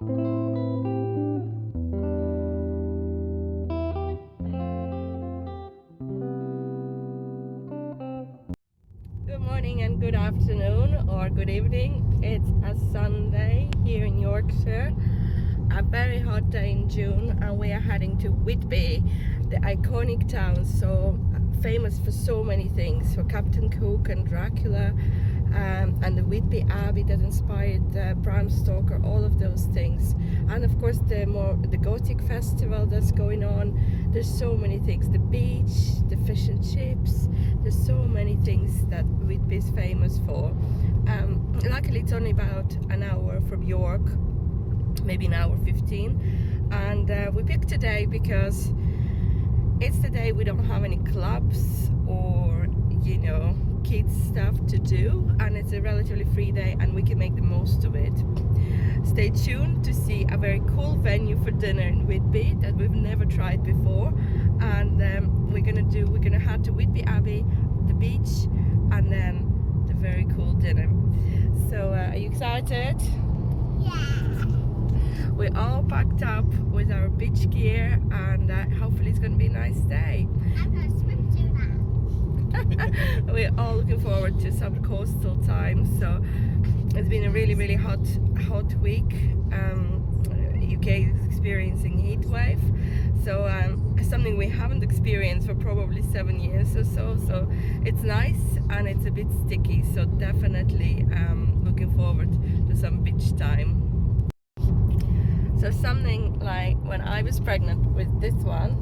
Good morning and good afternoon or good evening. It's a Sunday here in Yorkshire, a very hot day in June, and we are heading to Whitby, the iconic town, so famous for so many things, for Captain Cook and Dracula, and the Whitby Abbey that inspired Bram Stoker, all of those things, and of course the gothic festival that's going on. There's so many things, the beach, the fish and chips, there's so many things that Whitby is famous for. Luckily it's only about an hour from York, maybe an hour 15, and we picked today because it's the day we don't have any clubs or, you know, kids stuff to do, and it's a relatively free day and we can make the most of it. Stay tuned to see a very cool venue for dinner in Whitby that we've never tried before, and we're gonna head to Whitby Abbey, the beach, and then the very cool dinner. So are you excited? Yeah. We're all packed up with our beach gear, and hopefully it's going to be a nice day. I'm going to swim too now. We're all looking forward to some coastal time. So it's been a really hot week. UK is experiencing heat wave, so something we haven't experienced for probably 7 years or so. So it's nice and it's a bit sticky. So definitely looking forward to some beach time. So something like when I was pregnant with this one,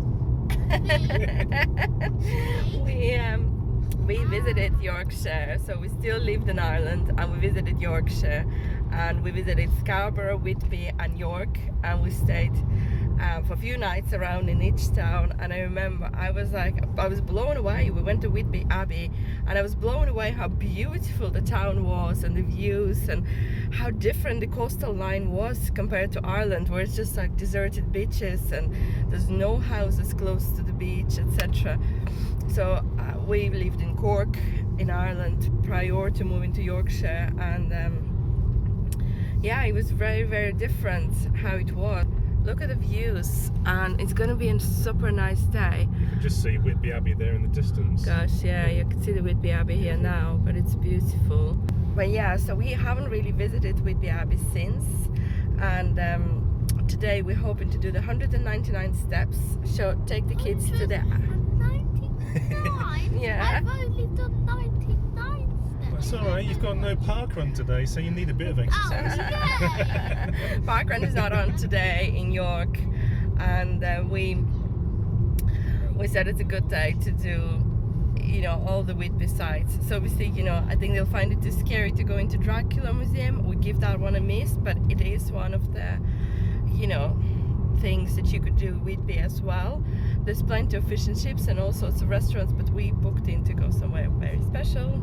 we visited Yorkshire. So we still lived in Ireland and we visited Yorkshire, and we visited Scarborough, Whitby and York, and we stayed for a few nights around in each town. And I remember I was blown away. We went to Whitby Abbey and I was blown away how beautiful the town was and the views, and how different the coastal line was compared to Ireland, where it's just like deserted beaches and there's no houses close to the beach, etc. So we lived in Cork in Ireland prior to moving to Yorkshire, and yeah, it was very different how it was. Look at the views, and it's going to be a super nice day. You can just see Whitby Abbey there in the distance. Gosh, yeah, you can see the Whitby Abbey here now, but it's beautiful. But yeah, so we haven't really visited Whitby Abbey since, and today we're hoping to do the 199 steps, take the kids to the... 199? Yeah. I've only done 99 steps. That's alright, you've got no park run today, so you need a bit of exercise. Oh, Parkrun is not on today in York, and we said it's a good day to do, you know, all the Whitby sites. So obviously, you know, I think they'll find it too scary to go into Dracula Museum. We give that one a miss, but it is one of the, you know, things that you could do Whitby as well. There's plenty of fish and chips and all sorts of restaurants, but we booked in to go somewhere very special.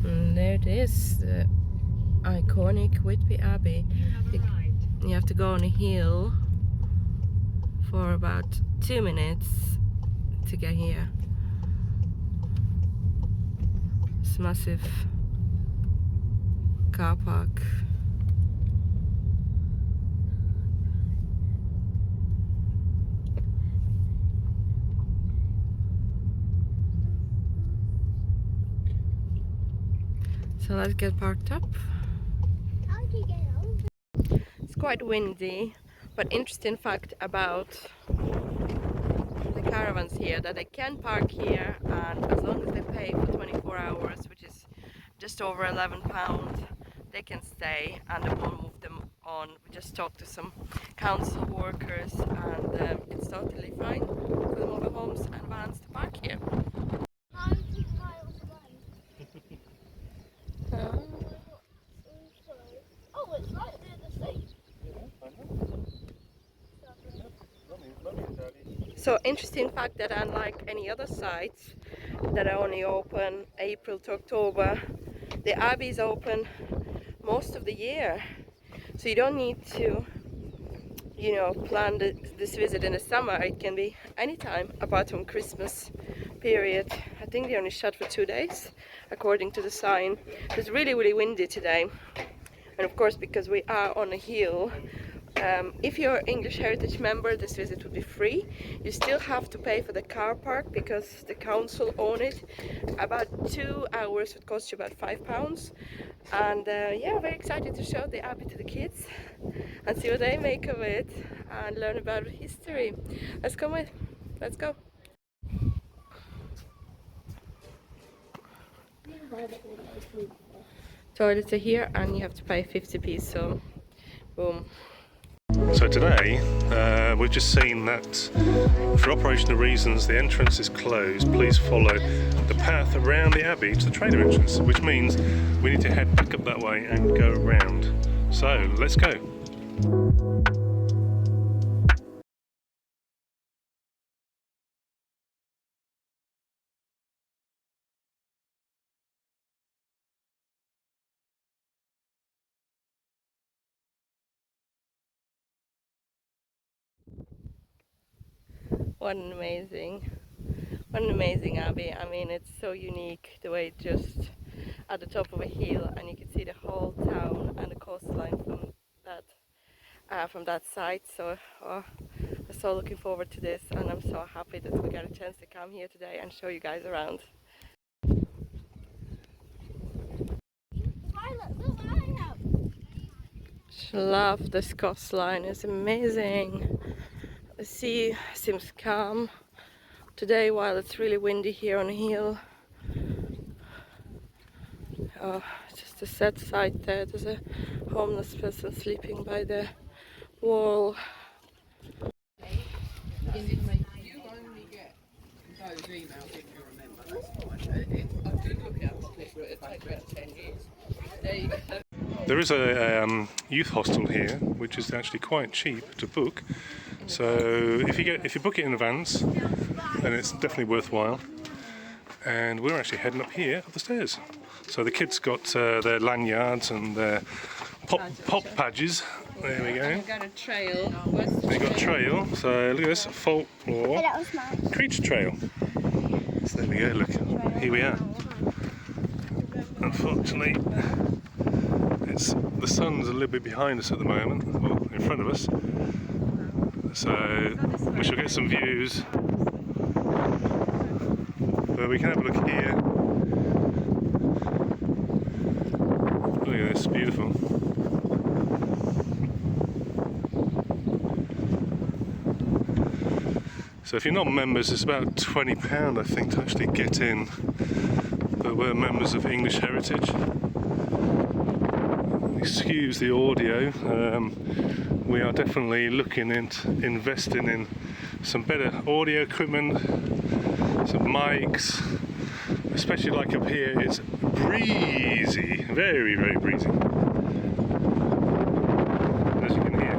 And there it is, the iconic Whitby Abbey. You have to go on a hill for about 2 minutes to get here. It's a massive car park. So let's get parked up. how do you get over? It's quite windy, but interesting fact about the caravans here, that they can park here, and as long as they pay for 24 hours, which is just over £11, they can stay and they won't move them on. We just talked to some council workers, and it's totally fine for the mobile homes and vans to park here. 90 miles away. Oh, it's right near the sea. So interesting fact that unlike any other sites that are only open April to October, the Abbey is open most of the year. So you don't need to, you know, plan this visit in the summer, it can be anytime apart from Christmas period. I think they only shut for 2 days according to the sign. It's really, really windy today, and of course because we are on a hill, if you're an English Heritage member, this visit would be free. You still have to pay for the car park because the council own it. About 2 hours would cost you about £5. And yeah, very excited to show the Abbey to the kids and see what they make of it and learn about history. Let's go. Toilets are here and you have to pay 50p, so boom. So today, we've just seen that for operational reasons the entrance is closed. Please follow the path around the Abbey to the trader entrance, which means we need to head back up that way and go around. So let's go. What an amazing abbey. I mean, it's so unique the way it's just at the top of a hill and you can see the whole town and the coastline from that side. So I'm so looking forward to this, and I'm so happy that we got a chance to come here today and show you guys around. Just love this coastline, it's amazing. The sea seems calm today while it's really windy here on the hill. Oh, just a sad sight there. There's a homeless person sleeping by the wall. You only get those emails if you remember. That's fine. I did look out for this, but it'll take about 10 years. There you go. There is a youth hostel here, which is actually quite cheap to book. So if you book it in advance, then it's definitely worthwhile. And we're actually heading up here up the stairs. So the kids got their lanyards and their pop badges. There we go. We've got a trail. They got trail. So look at this, folklore creature trail. So there we go. Look, here we are. Unfortunately, the sun's a little bit behind us at the moment, well, in front of us. So we shall get some views. But we can have a look here. Look at this, beautiful. So if you're not members, it's about £20 I think to actually get in. But we're members of English Heritage. Excuse the audio. We are definitely looking into investing in some better audio equipment, some mics, especially like up here. It's breezy, very, very breezy, as you can hear.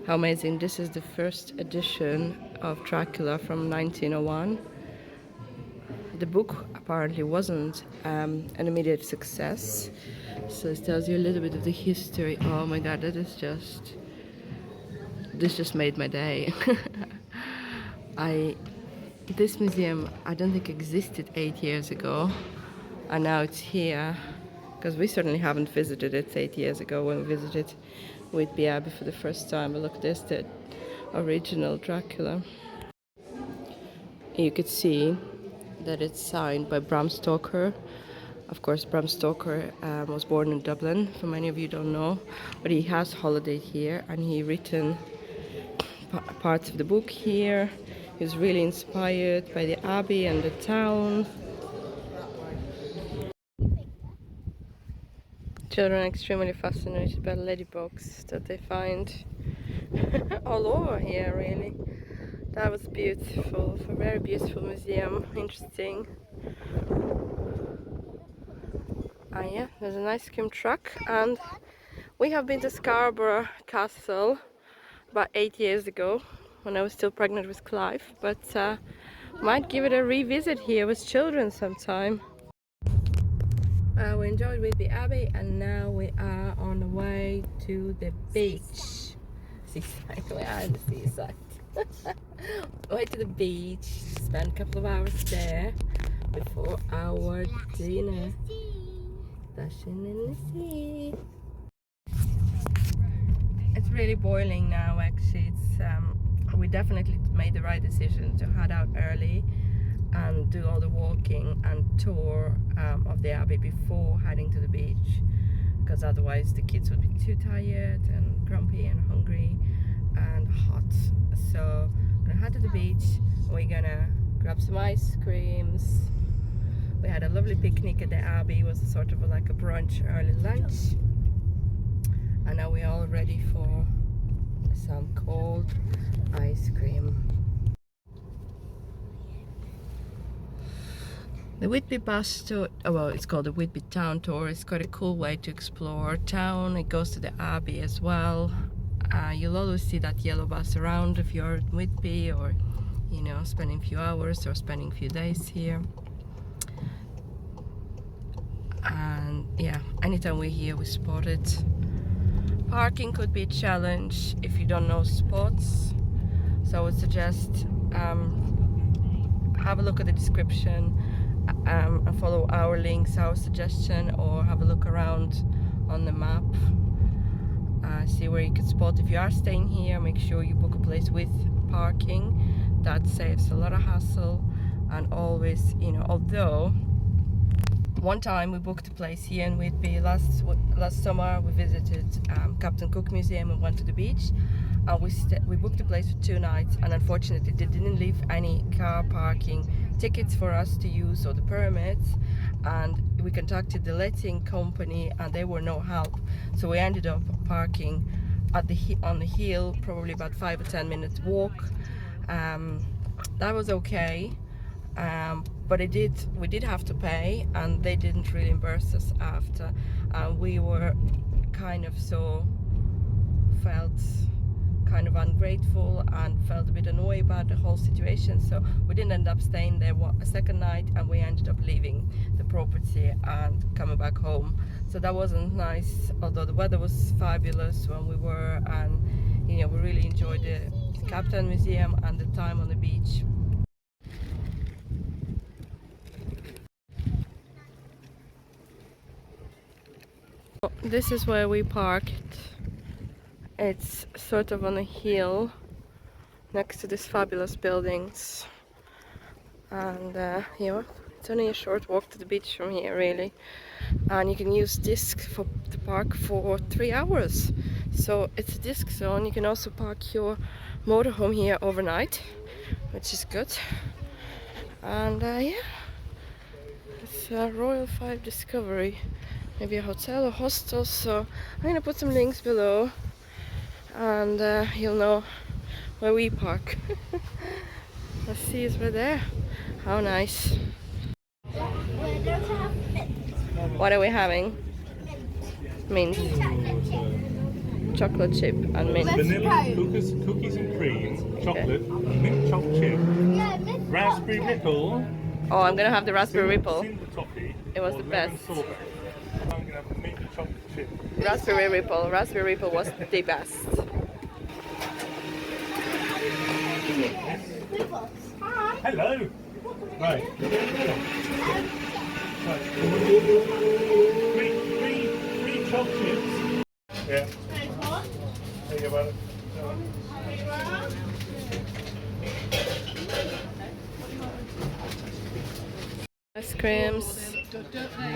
How amazing. This is the first edition of Dracula from 1901. The book apparently wasn't an immediate success, so it tells you a little bit of the history. Oh my god, this just made my day. This museum I don't think existed 8 years ago, and now it's here because we certainly haven't visited it 8 years ago when we visited Whitby Abbey for the first time. But look, there's the original Dracula. You could see that it's signed by Bram Stoker. Of course, Bram Stoker was born in Dublin, for many of you don't know, but he has holidayed here and he written parts of the book here. He was really inspired by the Abbey and the town. Children are extremely fascinated by ladybugs that they find all over here, really. That was beautiful, a very beautiful museum, interesting. And yeah, there's an ice cream truck, and we have been to Scarborough Castle about 8 years ago when I was still pregnant with Clive, but Might give it a revisit here with children sometime. We enjoyed Whitby Abbey and now we are on the way to the beach. Seaside, we are in the seaside. Way to the beach, spend a couple of hours there before our dinner. Dashing in the sea. It's really boiling now actually. We definitely made the right decision to head out early and do all the walking and tour of the Abbey before heading to the beach, because otherwise the kids would be too tired and grumpy and hungry and hot. So we're gonna head to the beach, we're gonna grab some ice creams. We had a lovely picnic at the Abbey. It was sort of like a brunch, early lunch, and now we're all ready for some cold ice cream. The Whitby bus tour, well, it's called the Whitby Town Tour. It's quite a cool way to explore town. It goes to the Abbey as well. You'll always see that yellow bus around if you're at Whitby, or you know, spending a few hours or spending a few days here. And yeah, anytime we're here we spot it. Parking could be a challenge if you don't know spots, so I would suggest have a look at the description and follow our links, our suggestion, or have a look around on the map, see where you can spot. If you are staying here, make sure you book a place with parking. That saves a lot of hassle. And always, you know, although one time we booked a place here in Whitby last summer. We visited Captain Cook Museum and went to the beach, and we booked a place for 2 nights, and unfortunately they didn't leave any car parking tickets for us to use or the permits, and we contacted the letting company and they were no help, so we ended up parking at on the hill, probably about 5 or 10 minutes walk. That was okay. But we did have to pay, and they didn't reimburse us after. We were felt kind of ungrateful and felt a bit annoyed about the whole situation, so we didn't end up staying there a second night, and we ended up leaving the property and coming back home. So that wasn't nice, although the weather was fabulous when we were, and you know, we really enjoyed the Captain Museum and the time on the beach. This is where we parked. It's sort of on a hill next to these fabulous buildings, and you know, it's only a short walk to the beach from here really, and you can use disc for the park for 3 hours. So it's a disc zone. You can also park your motorhome here overnight, which is good. And yeah, it's a Royal 5 Discovery, maybe a hotel or hostel, so I'm gonna put some links below, and you'll know where we park. The sea is right there. How nice. What are we having? Mint. Chocolate chip and mint. Vanilla, cookies and cream, chocolate, mint chocolate chip, raspberry ripple. Oh, I'm gonna have the raspberry ripple. Toffee, it was the best. I'm gonna have the mint chocolate chip. Raspberry ripple was the best. Hello. Right. Three chocolates. Yeah. There you go. Ice creams.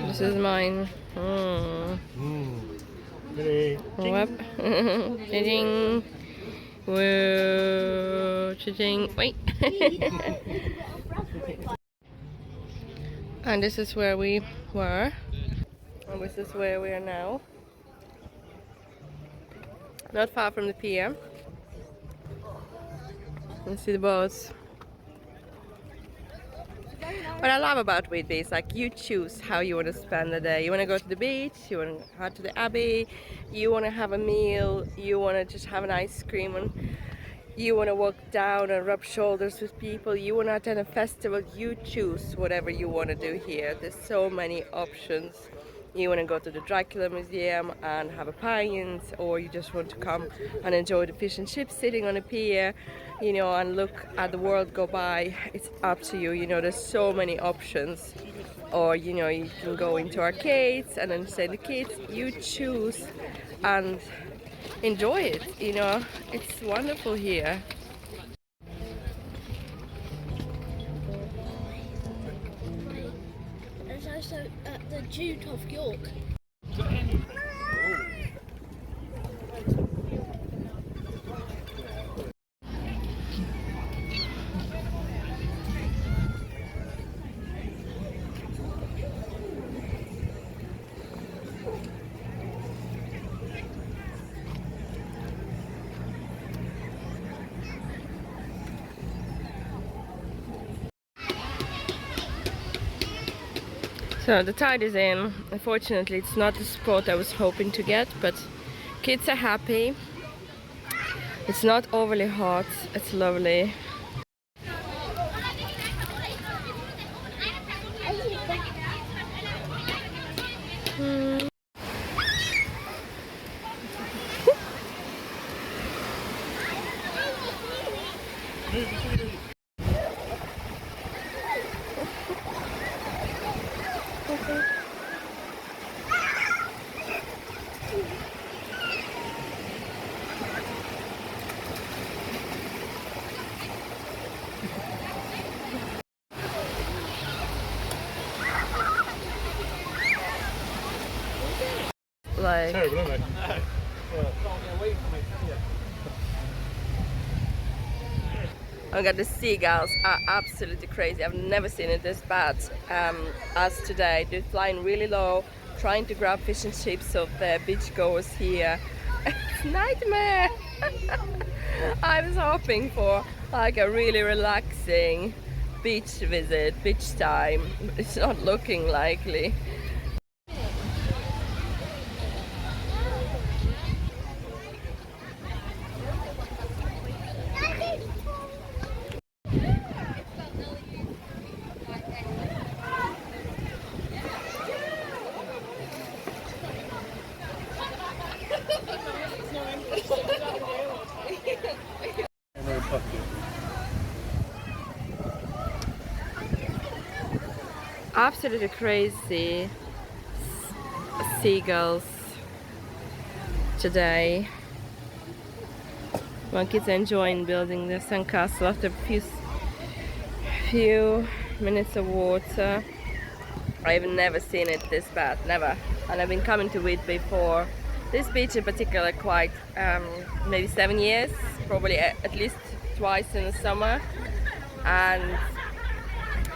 This is mine. Whoop. Ching. Whoa. Ching. Wait. And this is where we were. And this is where we are now. Not far from the pier. You can see the boats. What I love about Whitby is like you choose how you want to spend the day. You want to go to the beach, you want to head to the Abbey, you want to have a meal, you want to just have an ice cream, and you want to walk down and rub shoulders with people, you want to attend a festival, you choose whatever you want to do here. There's so many options. You want to go to the Dracula Museum and have a pint, or you just want to come and enjoy the fish and chips sitting on a pier, you know, and look at the world go by. It's up to you, you know, there's so many options. Or, you know, you can go into arcades and entertain the kids. You choose and enjoy it, you know. It's wonderful here. There's also the Duke of York. So the tide is in. Unfortunately, it's not the spot I was hoping to get, but kids are happy. It's not overly hot. It's lovely. Like, Terrible, aren't they? oh god, the seagulls are absolutely crazy. I've never seen it this bad as today. They're flying really low, trying to grab fish and chips of the beachgoers here. It's a nightmare. I was hoping for like a really relaxing beach visit, beach time. It's not looking likely. Absolutely crazy seagulls today. My kids are enjoying building the sandcastle after a few minutes of water. I've never seen it this bad, never. And I've been coming to Whitby for this beach in particular quite maybe 7 years, probably at least twice in the summer, and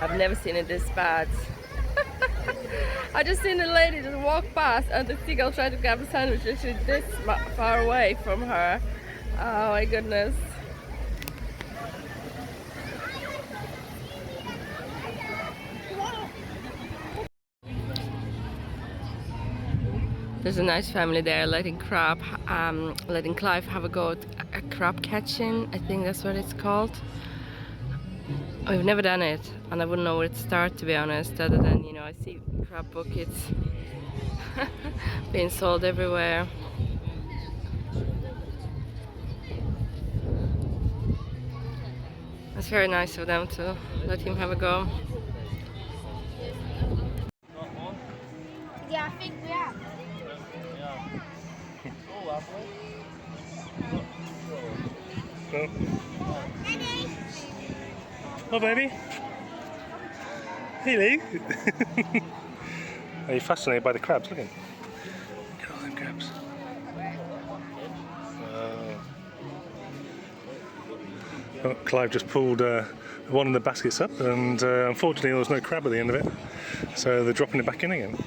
I've never seen it this bad. I just seen a lady just walk past and the seagull tried to grab a sandwich and she's this far away from her. Oh my goodness. There's a nice family there letting Clive have a go at crab catching. I think that's what it's called. We've never done it, and I wouldn't know where to start, to be honest, other than, you know, I see crab buckets being sold everywhere. It's very nice of them to let him have a go. Yeah, I think we are. Oh, baby. Hey, Lee. Are you fascinated by the crabs? Look at them. Look at all them crabs. Oh, Clive just pulled one of the baskets up, and unfortunately there was no crab at the end of it, so they're dropping it back in again.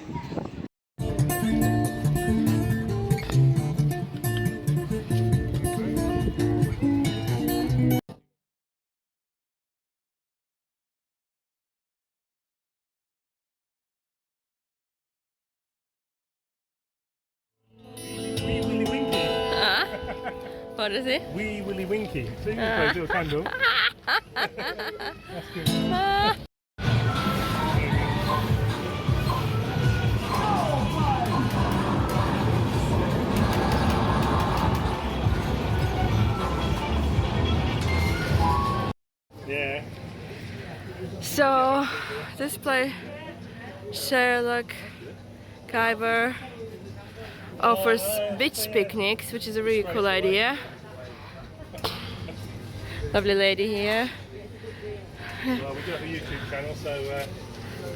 What is it? Wee Willy Winky. See, you can do a candle. That's good. Yeah. So this place, Sherlock Kyber, offers beach picnics, which is a really cool idea. Lovely lady here. Well, we do have a YouTube channel, so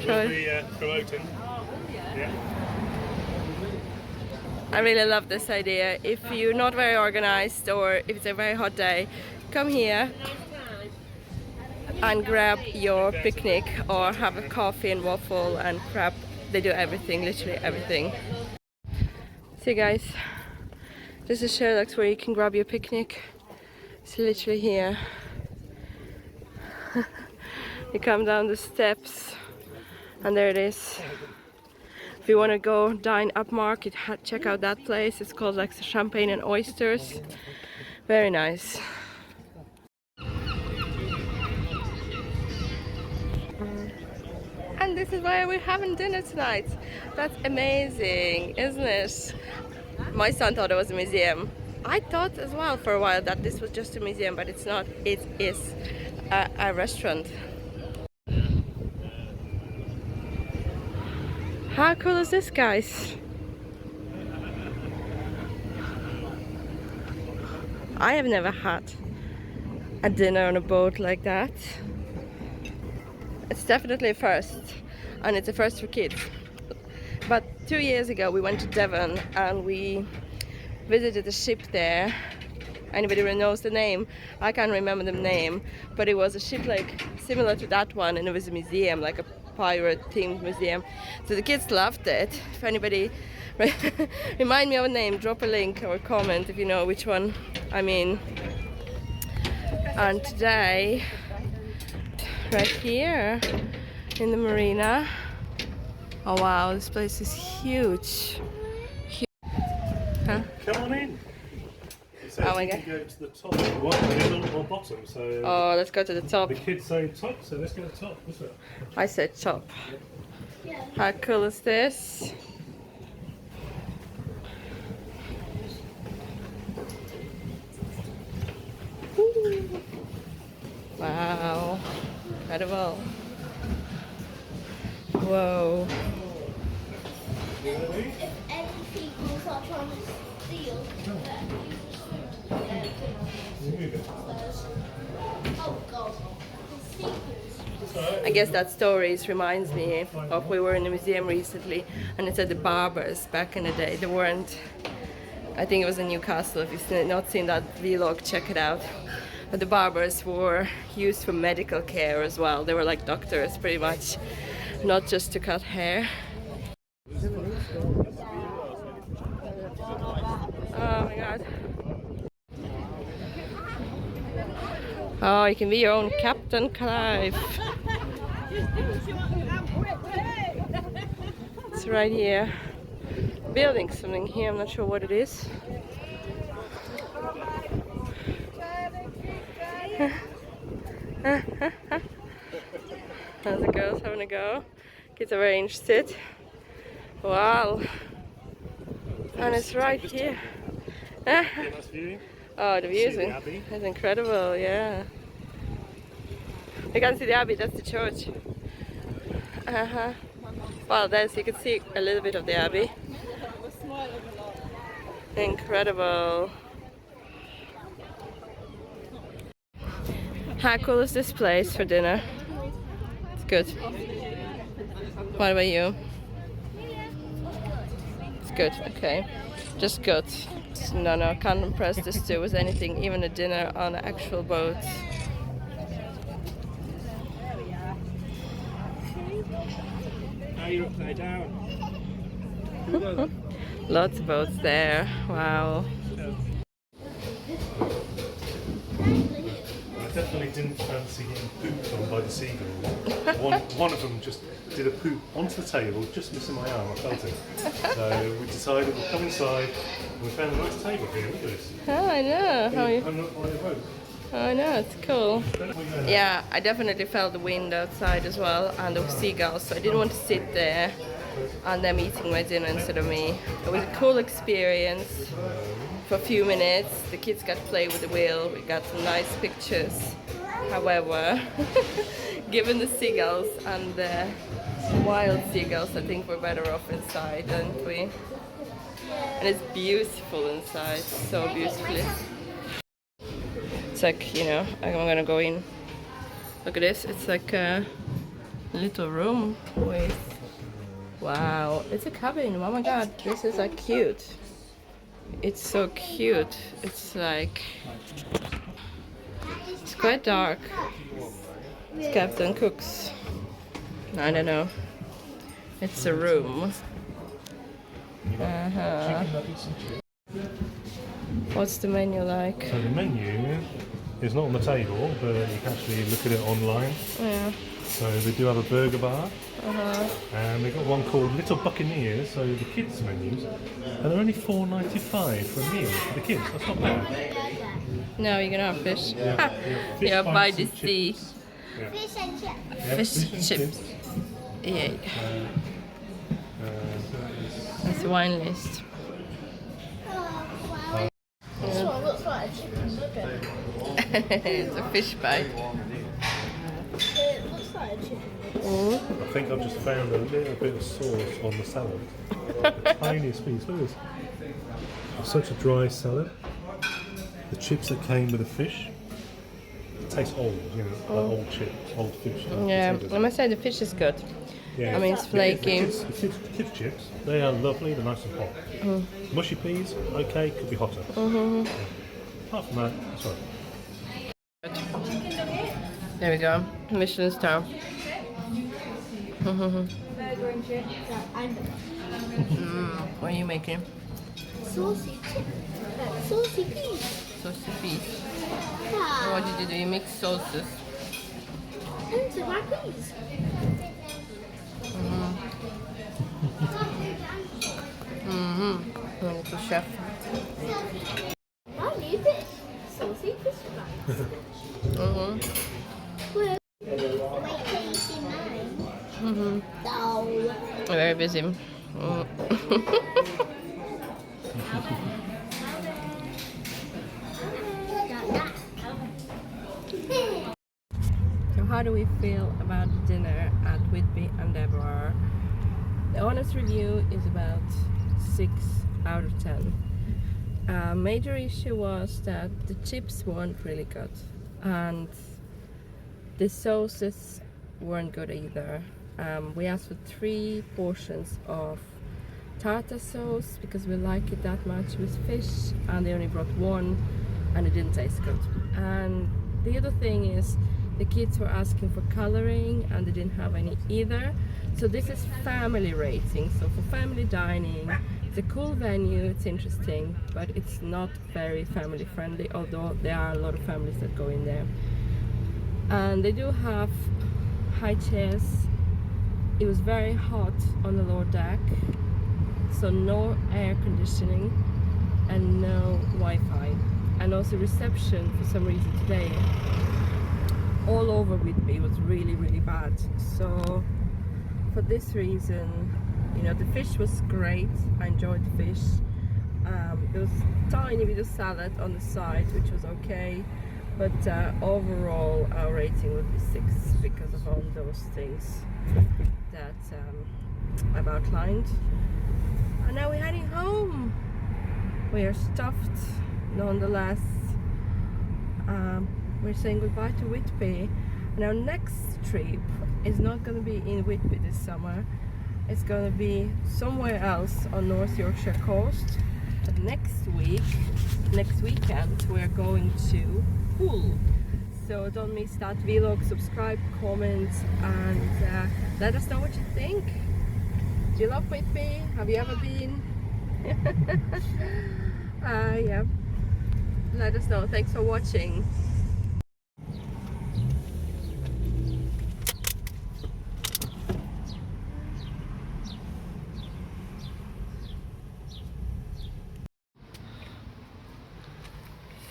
we'll be promoting. Yeah. I really love this idea. If you're not very organized or if it's a very hot day, come here and grab your picnic or have a coffee and waffle and crab. They do everything, literally everything. See guys, this is Sherlock's where you can grab your picnic. It's literally here. You come down the steps and there it is. If you want to go dine upmarket, check out that place. It's called like Champagne and Oysters. Very nice. And this is where we're having dinner tonight. That's amazing, isn't it? My son thought it was a museum. I thought as well for a while that this was just a museum, but it's not. It is a restaurant. How cool is this, guys? I have never had a dinner on a boat like that. It's definitely a first, and it's a first for kids. But 2 years ago we went to Devon and we visited a ship there. Anybody who knows the name? I can't remember the name, but it was a ship like similar to that one, and it was a museum, like a pirate themed museum. So the kids loved it. If anybody remind me of a name, drop a link or a comment if you know which one I mean. And today, right here in the marina. Oh wow, this place is huge. Huh? Come on in. Oh my God. You can go to the top, the middle or bottom. So Oh, let's go to the top. the kids say top, so let's go to the top. This way. I said top. How cool is this? Ooh. Wow, incredible. Whoa. If any seagulls are trying to steal that oh God, seagulls. I guess that story reminds me of we were in a museum recently and it said the barbers back in the day, they weren't, I think it was in Newcastle. If you've not seen that vlog, check it out. But the barbers were used for medical care as well. They were like doctors pretty much, not just to cut hair. Oh my God. Oh, you can be your own Captain Clive. It's right here. Building something here, I'm not sure what it is. How's the girls having a go? Kids are very interested. Wow. And it's right here. Oh, the view is incredible, yeah. You can see the Abbey, that's the church. Well, there's, you can see a little bit of the Abbey. Incredible. How cool is this place for dinner? It's good. What about you? It's good, okay. Just good. No, can't impress this too with anything, even a dinner on an actual boat. Now you're upside down. Lots of boats there. Wow. I definitely didn't fancy getting pooped on by the seagulls. One of them just did a poop onto the table, just missing my arm. I felt it. So we decided we'll come inside, and we found a nice table here. Look at this. Oh, I know. How you... Hung up by a rope. Oh, I know, it's cool. Yeah, I definitely felt the wind outside as well, and the seagulls, so I didn't want to sit there and them eating my dinner instead of me. It was a cool experience for a few minutes. The kids got to play with the wheel, we got some nice pictures. However, given the seagulls and the wild seagulls, I think we're better off inside, aren't we? And it's beautiful inside, so beautifully. It's like, you know, I'm gonna go in. Look at this, it's like a little room with, wow, it's a cabin. Oh my god, this is like cute. It's so cute. It's like, it's quite dark. It's Captain Cook's. I don't know. It's a room. What's the menu like? So the menu is not on the table, but you can actually look at it online. Yeah. So they do have a burger bar, and they've got one called Little Buccaneers, so the kids' menus, and they're only $4.95 for a meal for the kids. That's not bad. No, you're gonna have fish. Fish Yeah, by bites the and sea. chips. Yeah. Fish and chips. Yeah, Fish and chips. Yeah. So That's the wine list. This one looks like a chicken nugget. It's a fish bite. It looks like a chicken nugget. I think I've just found a little bit of sauce on the salad. The tiniest piece. Look at this. It's such a dry salad. The chips that came with the fish taste old, you know, like old chips, old fish. Yeah, I must say the fish is good. Yeah. I mean, it's flaky. The kids' chips, they are lovely, they're nice and hot. Mushy peas, okay, could be hotter. Yeah. Apart from that, it's alright. There we go. Michelin star. Burger and chips. What are you making? Saucy chicken. Saucy peas. Saucy peas. Ah, What did you do? You mix sauces. into my peas. Little chef. I need this. Saucy fish bites. Well, wait till you see mine. Oh. Very busy. So how do we feel about dinner at Whitby Endeavour? The honest review is about 6 out of 10. Major issue was that the chips weren't really good and the sauces weren't good either. We asked for 3 portions of tartar sauce because we like it that much with fish, and they only brought 1 and it didn't taste good. And the other thing is the kids were asking for coloring and they didn't have any either. So this is family rating, so for family dining it's a cool venue, it's interesting, but it's not very family friendly, although there are a lot of families that go in there. And they do have high chairs. It was very hot on the lower deck, so no air conditioning and no Wi-Fi. And also reception, for some reason today, all over Whitby was really, really bad. So for this reason, you know, the fish was great. I enjoyed the fish. There was a tiny bit of salad on the side, which was okay. But overall, our rating would be 6 because of all those things that I've outlined. And now we're heading home. We are stuffed, nonetheless. We're saying goodbye to Whitby. And our next trip is not going to be in Whitby this summer. It's going to be somewhere else on North Yorkshire coast. But next weekend, we're going to Hull. So don't miss that vlog, subscribe, comment, and let us know what you think. Do you love Whitby? Have you ever been? Yeah. Let us know. Thanks for watching.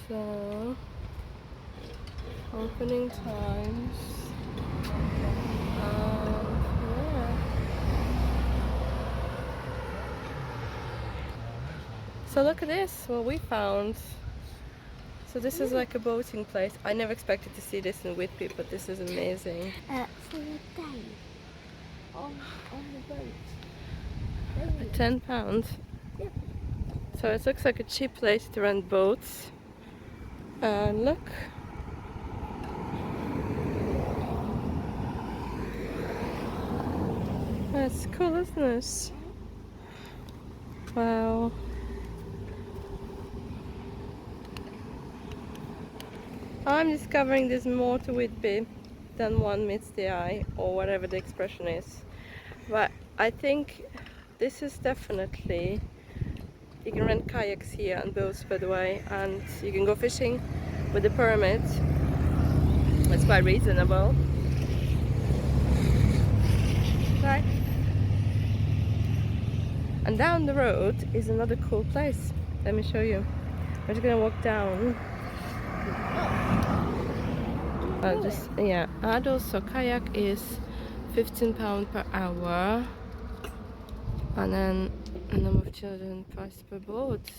So, opening times. Yeah. So look at this, what we found. So this is like a boating place. I never expected to see this in Whitby, but this is amazing. For a day on the boat. £10. Yep. So it looks like a cheap place to rent boats. And look. That's cool, isn't it? Wow. I'm discovering there's more to Whitby than one meets the eye, or whatever the expression is. But I think this is definitely, you can rent kayaks here and boats, by the way, and you can go fishing with a permit. It's quite reasonable. Right. And down the road is another cool place. Let me show you. We're just gonna walk down. Adults, so kayak is £15 per hour, and then a number of children price per boat.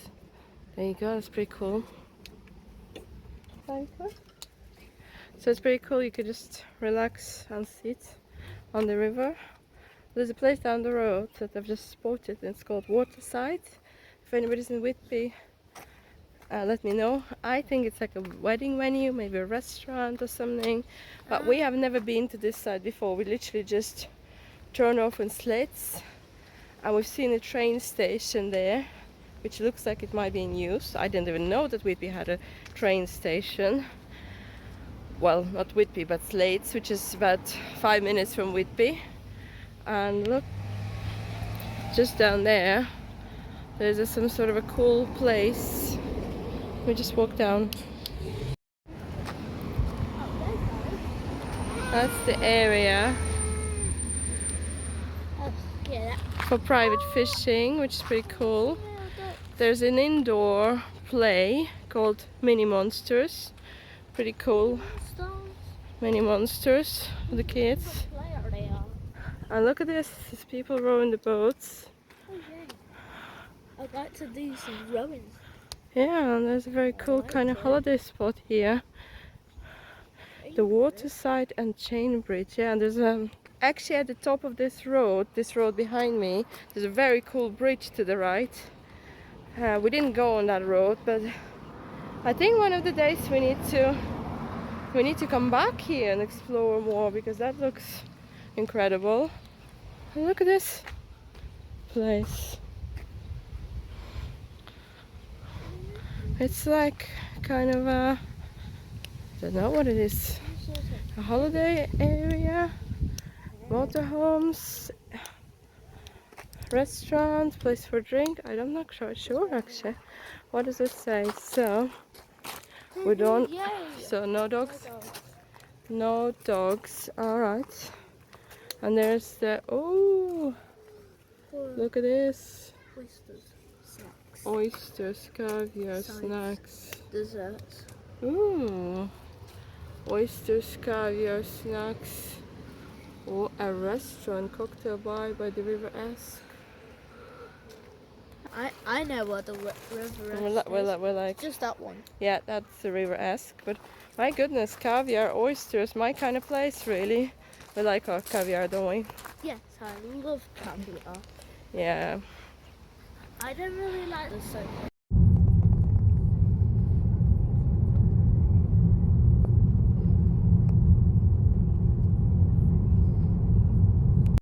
There you go, that's pretty cool. So it's pretty cool, you could just relax and sit on the river. There's a place down the road that I've just spotted, and it's called Waterside. If anybody's in Whitby, let me know. I think it's like a wedding venue, maybe a restaurant or something, but we have never been to this side before. We literally just turn off in Slits, and we've seen a train station there, which looks like it might be in use. I didn't even know that Whitby had a train station. Well, not Whitby, but Slates, which is about 5 minutes from Whitby. And look, just down there, there's some sort of a cool place. We just walk down. That's the area for private fishing, which is pretty cool. There's an indoor play called Mini Monsters. Pretty cool. Mini Monsters for the kids. And look at this, there's people rowing the boats. Oh yeah. I'd like to do some rowing. Yeah, and there's a very cool kind of holiday spot here. The Waterside and Chain Bridge. Yeah, and there's actually at the top of this road behind me, there's a very cool bridge to the right. We didn't go on that road, but I think one of the days we need to come back here and explore more, because that looks incredible. And look at this place. It's like kind of a, I don't know what it is, a holiday area, motorhomes, restaurant, place for drink. I'm not sure actually. What does it say? So we don't, so no dogs, no dogs. All right. And there's the, oh, look at this. Oysters, caviar, snacks. Desserts. Ooh. Oysters, caviar, snacks. Oh, a restaurant, cocktail bar by the River Esk. I know what the River Esk We're like, just that one. yeah, that's the River Esk. But my goodness, caviar, oysters, my kind of place, really. We like our caviar, don't we? Yes, I love caviar. Yeah. I don't really like the soap.